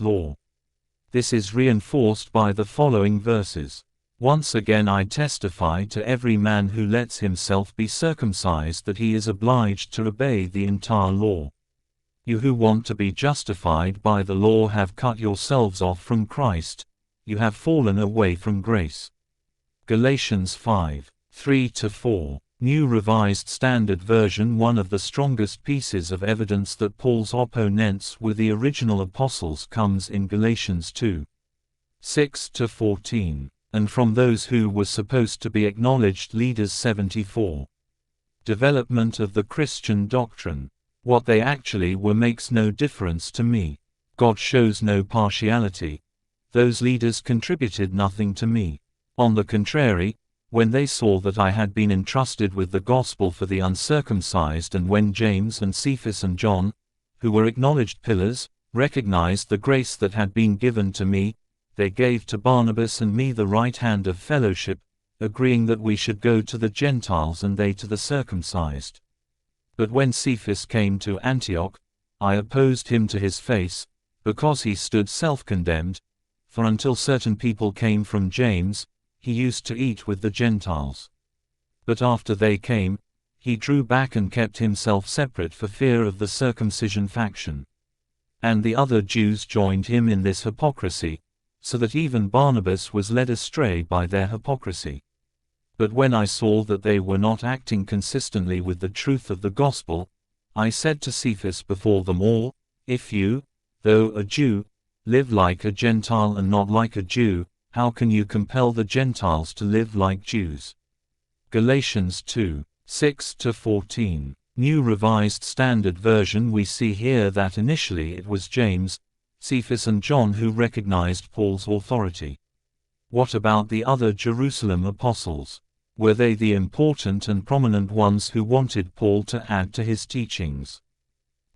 law. This is reinforced by the following verses. Once again I testify to every man who lets himself be circumcised that he is obliged to obey the entire law. You who want to be justified by the law have cut yourselves off from Christ, you have fallen away from grace. Galatians 5:3-4. New Revised Standard Version. One of the strongest pieces of evidence that Paul's opponents were the original apostles comes in Galatians 2:6-14, and from those who were supposed to be acknowledged leaders 74. Development of the Christian doctrine. What they actually were makes no difference to me. God shows no partiality. Those leaders contributed nothing to me. On the contrary, when they saw that I had been entrusted with the gospel for the uncircumcised, and when James and Cephas and John, who were acknowledged pillars, recognized the grace that had been given to me, they gave to Barnabas and me the right hand of fellowship, agreeing that we should go to the Gentiles and they to the circumcised. But when Cephas came to Antioch, I opposed him to his face, because he stood self-condemned, for until certain people came from James, he used to eat with the Gentiles. But after they came, he drew back and kept himself separate for fear of the circumcision faction. And the other Jews joined him in this hypocrisy, so that even Barnabas was led astray by their hypocrisy. But when I saw that they were not acting consistently with the truth of the gospel, I said to Cephas before them all, if you, though a Jew, live like a Gentile and not like a Jew, how can you compel the Gentiles to live like Jews? Galatians 2:6-14. New Revised Standard Version. We see here that initially it was James, Cephas and John who recognized Paul's authority. What about the other Jerusalem apostles? Were they the important and prominent ones who wanted Paul to add to his teachings?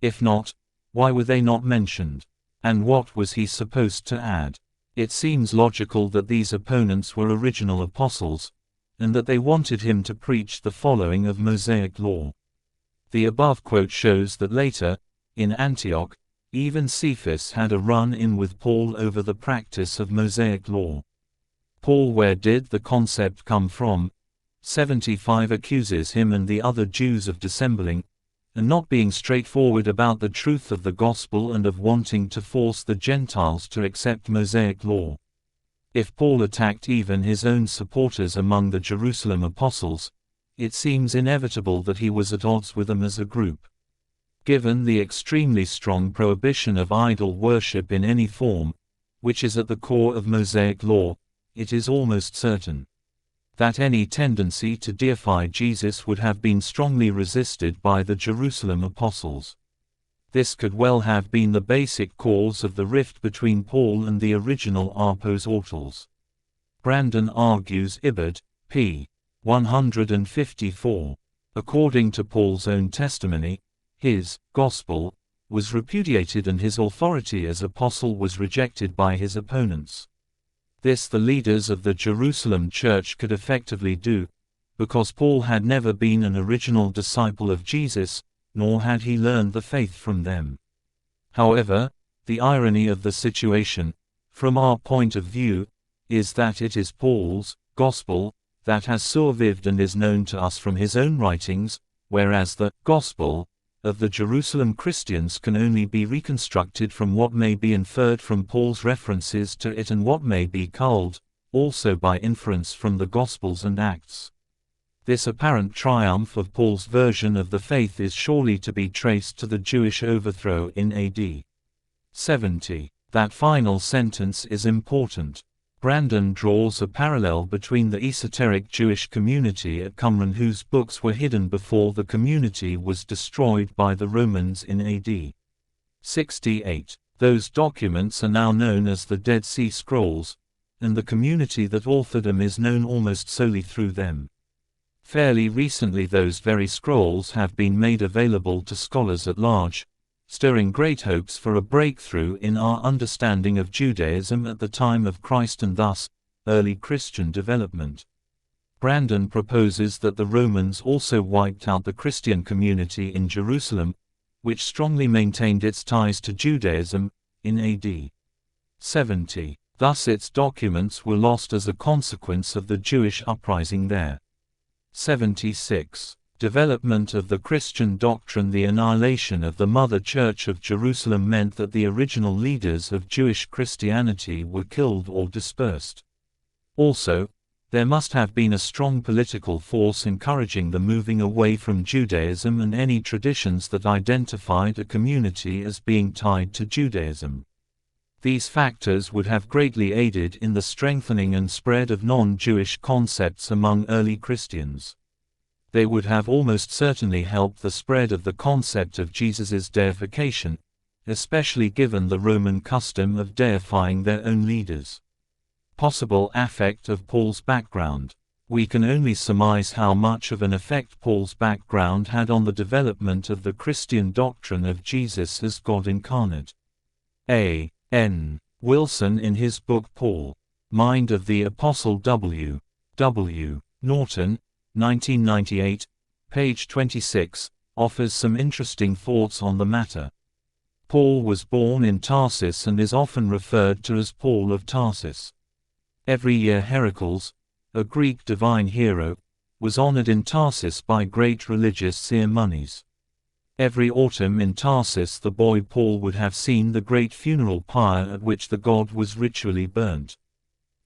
If not, why were they not mentioned? And what was he supposed to add? It seems logical that these opponents were original apostles, and that they wanted him to preach the following of Mosaic law. The above quote shows that later, in Antioch, even Cephas had a run-in with Paul over the practice of Mosaic law. Paul, where did the concept come from? 75 accuses him and the other Jews of dissembling, and not being straightforward about the truth of the gospel and of wanting to force the Gentiles to accept Mosaic law. If Paul attacked even his own supporters among the Jerusalem apostles, it seems inevitable that he was at odds with them as a group. Given the extremely strong prohibition of idol worship in any form, which is at the core of Mosaic law, it is almost certain that any tendency to deify Jesus would have been strongly resisted by the Jerusalem apostles. This could well have been the basic cause of the rift between Paul and the original apostles. Brandon argues Ibid. p. 154. According to Paul's own testimony, his gospel was repudiated and his authority as apostle was rejected by his opponents. This the leaders of the Jerusalem church could effectively do, because Paul had never been an original disciple of Jesus, nor had he learned the faith from them. However, the irony of the situation, from our point of view, is that it is Paul's gospel that has survived and is known to us from his own writings, whereas the gospel of the Jerusalem Christians can only be reconstructed from what may be inferred from Paul's references to it and what may be culled, also by inference from the Gospels and Acts. This apparent triumph of Paul's version of the faith is surely to be traced to the Jewish overthrow in AD 70. That final sentence is important. Brandon draws a parallel between the esoteric Jewish community at Qumran whose books were hidden before the community was destroyed by the Romans in AD 68. Those documents are now known as the Dead Sea Scrolls, and the community that authored them is known almost solely through them. Fairly recently those very scrolls have been made available to scholars at large, stirring great hopes for a breakthrough in our understanding of Judaism at the time of Christ and thus, early Christian development. Brandon proposes that the Romans also wiped out the Christian community in Jerusalem, which strongly maintained its ties to Judaism, in AD 70. Thus its documents were lost as a consequence of the Jewish uprising there. 76. Development of the Christian doctrine. The annihilation of the Mother Church of Jerusalem meant that the original leaders of Jewish Christianity were killed or dispersed. Also, there must have been a strong political force encouraging the moving away from Judaism and any traditions that identified a community as being tied to Judaism. These factors would have greatly aided in the strengthening and spread of non-Jewish concepts among early Christians. They would have almost certainly helped the spread of the concept of Jesus's deification, especially given the Roman custom of deifying their own leaders. Possible effect of Paul's background. We can only surmise how much of an effect Paul's background had on the development of the Christian doctrine of Jesus as God incarnate. A. N. Wilson, in his book Paul, Mind of the Apostle W. W. Norton, 1998, page 26, offers some interesting thoughts on the matter. Paul was born in Tarsus and is often referred to as Paul of Tarsus. Every year Heracles, a Greek divine hero, was honored in Tarsus by great religious ceremonies. Every autumn in Tarsus the boy Paul would have seen the great funeral pyre at which the god was ritually burnt.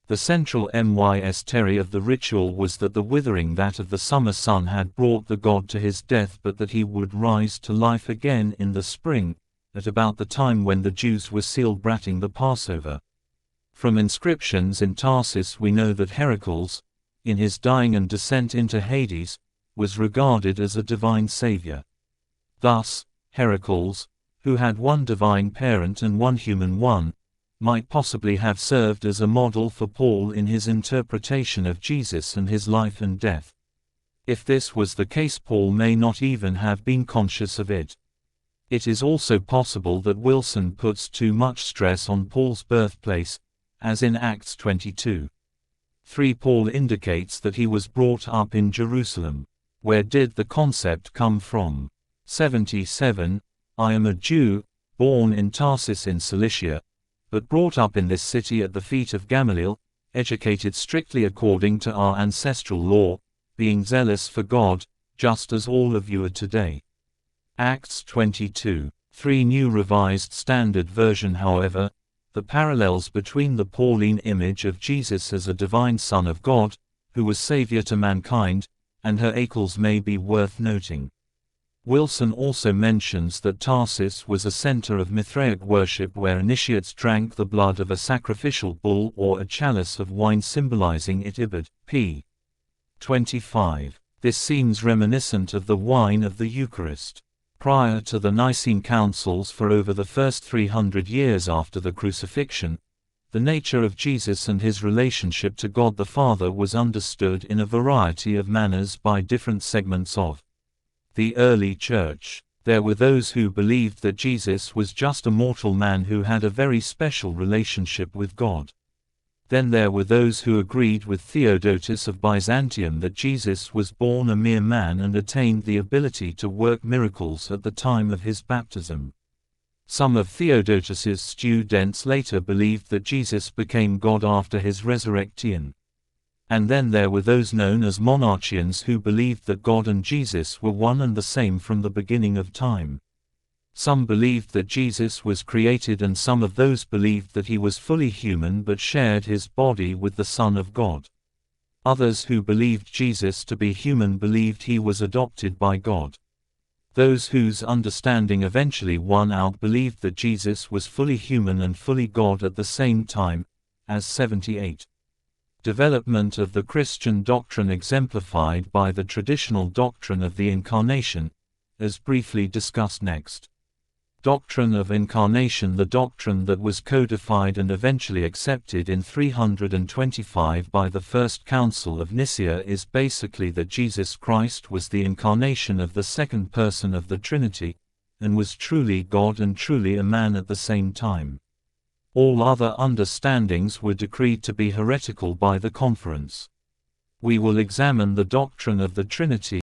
The central mystery of the ritual was that the withering that of the summer sun had brought the god to his death, but that he would rise to life again in the spring, at about the time when the Jews were celebrating the Passover. From inscriptions in Tarsus we know that Heracles, in his dying and descent into Hades, was regarded as a divine savior. Thus, Heracles, who had one divine parent and one human one, might possibly have served as a model for Paul in his interpretation of Jesus and his life and death. If this was the case, Paul may not even have been conscious of it. It is also possible that Wilson puts too much stress on Paul's birthplace, as in Acts 22. 3. Paul indicates that he was brought up in Jerusalem. Where did the concept come from? 77. I am a Jew, born in Tarsus in Cilicia, but brought up in this city at the feet of Gamaliel, educated strictly according to our ancestral law, being zealous for God, just as all of you are today. Acts 22. 3. New Revised Standard Version. However, the parallels between the Pauline image of Jesus as a divine Son of God, who was Savior to mankind, and her Heracles may be worth noting. Wilson also mentions that Tarsus was a center of Mithraic worship where initiates drank the blood of a sacrificial bull or a chalice of wine symbolizing it. Ibid. p. 25. This seems reminiscent of the wine of the Eucharist. Prior to the Nicene Councils, for over the first 300 years after the crucifixion, the nature of Jesus and his relationship to God the Father was understood in a variety of manners by different segments of the early church. There were those who believed that Jesus was just a mortal man who had a very special relationship with God. Then there were those who agreed with Theodotus of Byzantium that Jesus was born a mere man and attained the ability to work miracles at the time of his baptism. Some of Theodotus's students later believed that Jesus became God after his resurrection. And then there were those known as Monarchians who believed that God and Jesus were one and the same from the beginning of time. Some believed that Jesus was created, and some of those believed that he was fully human but shared his body with the Son of God. Others who believed Jesus to be human believed he was adopted by God. Those whose understanding eventually won out believed that Jesus was fully human and fully God at the same time, as 78. Development of the Christian doctrine exemplified by the traditional doctrine of the Incarnation, as briefly discussed next. Doctrine of Incarnation. The doctrine that was codified and eventually accepted in 325 by the First Council of Nicaea is basically that Jesus Christ was the incarnation of the second person of the Trinity, and was truly God and truly a man at the same time. All other understandings were decreed to be heretical by the conference. We will examine the doctrine of the Trinity